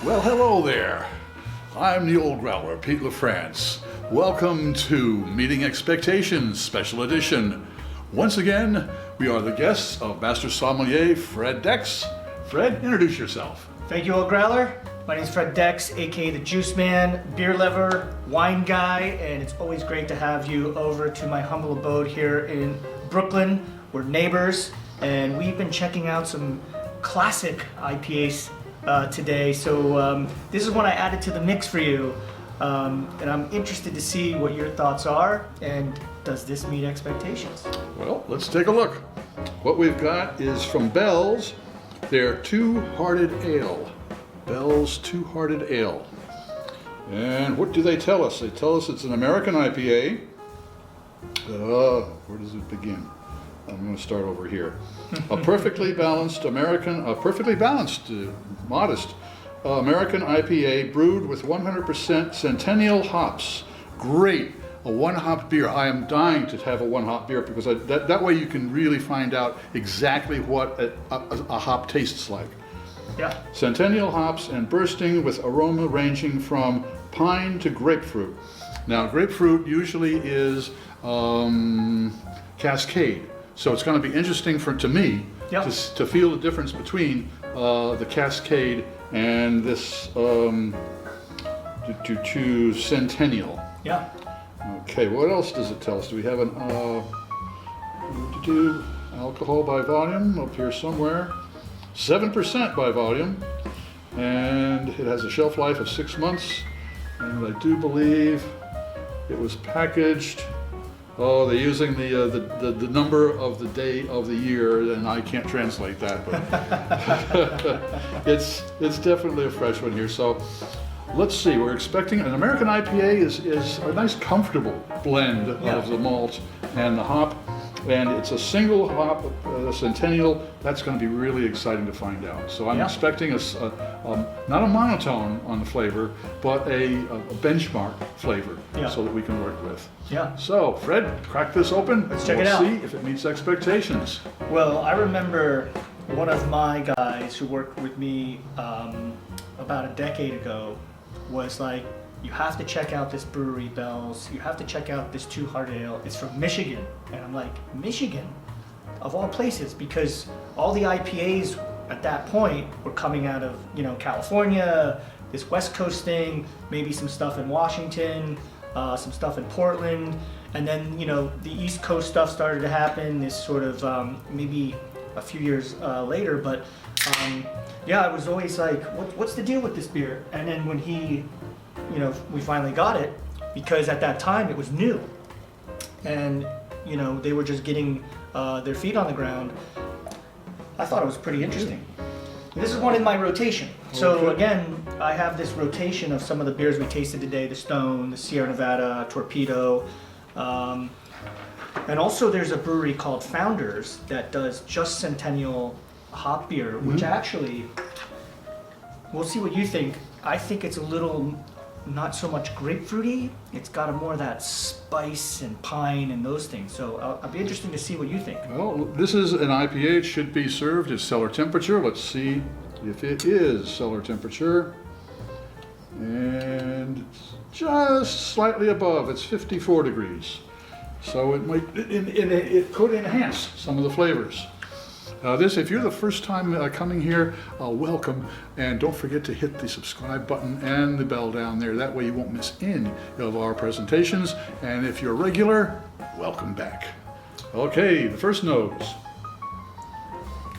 Well, hello there. I'm the old Growler, Pete LaFrance. Welcome to Meeting Expectations Special Edition. Once again, we are the guests of Master Sommelier Fred Dex. Fred, introduce yourself. Thank you, old Growler. My name is Fred Dex, aka the Juice Man, beer lover, wine guy, and it's always great to have you over to my humble abode here in Brooklyn. We're neighbors, and we've been checking out some classic IPAs today. So this is one I added to the mix for you, and I'm interested to see what your thoughts are, and does this meet expectations? Well, let's take a look. What we've got is from Bell's, their Two Hearted Ale. Bell's Two Hearted Ale. And what do they tell us? They tell us it's an American IPA. Where does it begin? I'm going to start over here. A perfectly balanced, modest American IPA brewed with 100% Centennial hops. Great. A one-hop beer. I am dying to have a one-hop beer because that way you can really find out exactly what a hop tastes like. Yeah. Centennial hops and bursting with aroma ranging from pine to grapefruit. Now, grapefruit usually is Cascade, so it's going to be interesting to me to feel the difference between the Cascade and this Centennial. Yeah. Okay, what else does it tell us? Do we have an alcohol by volume up here somewhere? 7% by volume, and it has a shelf life of 6 months, and I do believe it was packaged. Oh, they're using the number of the day of the year, and I can't translate that, but it's definitely a fresh one here. So let's see, we're expecting an American IPA is a nice comfortable blend of the malt and the hop, and it's a single hop, Centennial. That's going to be really exciting to find out. So I'm expecting not a monotone on the flavor, but a benchmark flavor so that we can work with. Yeah. So Fred, crack this open. Let's check it out. See if it meets expectations. Well, I remember one of my guys who worked with me about a decade ago was like, you have to check out this brewery, Bell's. You have to check out this Two Hearted Ale. It's from Michigan. And I'm like, Michigan? Of all places, because all the IPAs at that point were coming out of, California, this West Coast thing, maybe some stuff in Washington, some stuff in Portland, and then, the East Coast stuff started to happen, this sort of, maybe a few years later, but I was always like, what's the deal with this beer? And then when we finally got it, because at that time it was new, and they were just getting their feet on the ground. I thought it was pretty interesting. This is one in my rotation. So again, I have this rotation of some of the beers we tasted today: the Stone, the Sierra Nevada, Torpedo, and also there's a brewery called Founders that does just Centennial hop beer, which actually, we'll see what you think. I think it's a little not so much grapefruity. It's got more of that spice and pine and those things. So I'll be interested to see what you think. Well, this is an IPA. It should be served at cellar temperature. Let's see if it is cellar temperature. And it's just slightly above. It's 54 degrees. So it could enhance some of the flavors. If you're the first time coming here, welcome, and don't forget to hit the subscribe button and the bell down there. That way you won't miss any of our presentations. And if you're a regular, welcome back. Okay, the first nose.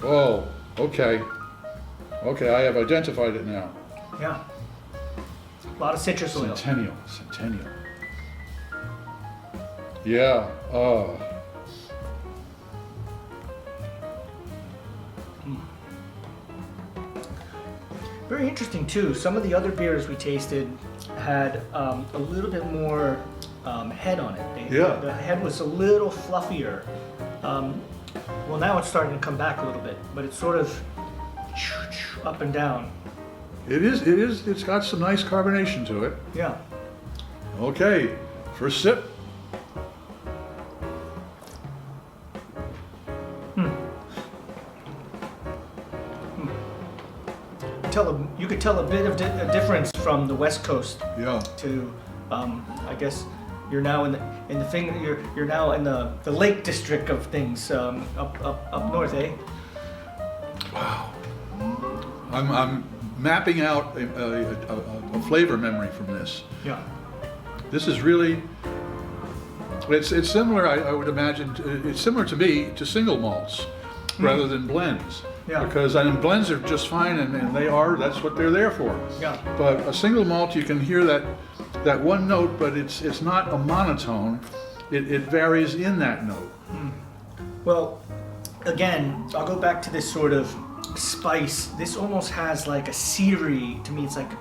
Oh, okay. Okay, I have identified it now. Yeah. A lot of citrus oil. Centennial. Yeah. Very interesting too. Some of the other beers we tasted had a little bit more head on it. The head was a little fluffier. Well, now it's starting to come back a little bit, but it's sort of up and down. It is. It's got some nice carbonation to it. Yeah. Okay, first sip. you could tell a bit of a difference from the West Coast Yeah. to, I guess you're now in the thing you're now in the Lake District of things up north, eh? Wow. I'm mapping out a flavor memory from this. Yeah. This is really, it's similar, I would imagine, it's similar to me to single malts rather than blends. Yeah. Because blends are just fine and that's what they're there for. Yeah. But a single malt, you can hear that one note, but it's not a monotone. It varies in that note. Well, again, I'll go back to this sort of spice. This almost has like a cedary, to me it's like,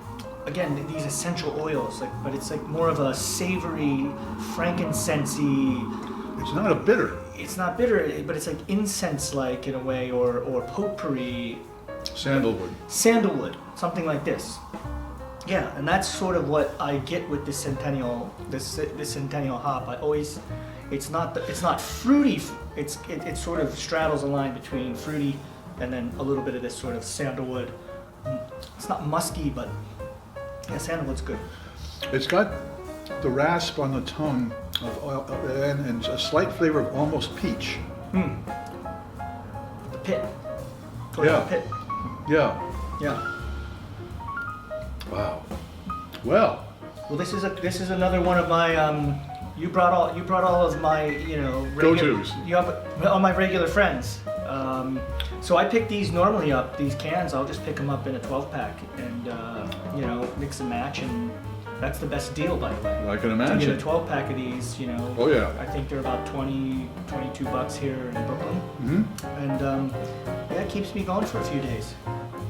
again, these essential oils, like, but it's like more of a savory, frankincense-y. It's not a bitter. It's not bitter, but it's like incense-like in a way, or potpourri. Sandalwood. Sandalwood, something like this. Yeah, and that's sort of what I get with this Centennial, this Centennial hop. It's not fruity. It sort of straddles a line between fruity and then a little bit of this sort of sandalwood. It's not musky, but yeah, sandalwood's good. It's got the rasp on the tongue of oil, and a slight flavor of almost peach. The pit. Yeah. Pit. Yeah. Yeah. Wow. Well, This is another one of my you brought all of my Go-tos. You have all my regular friends. So I pick these normally up. These cans, I'll just pick them up in a 12-pack and mix and match, and that's the best deal, by the way. I can To imagine. get a 12-pack of these, Oh yeah. I think they're about $22 here in Brooklyn, and yeah, it keeps me going for a few days.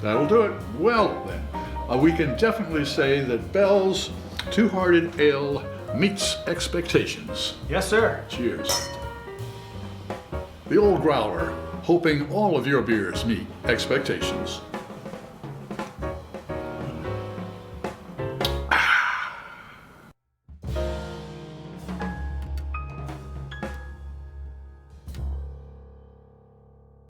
That'll do it. Well then, we can definitely say that Bell's Two Hearted Ale meets expectations. Yes, sir. Cheers. The Old Growler, hoping all of your beers meet expectations.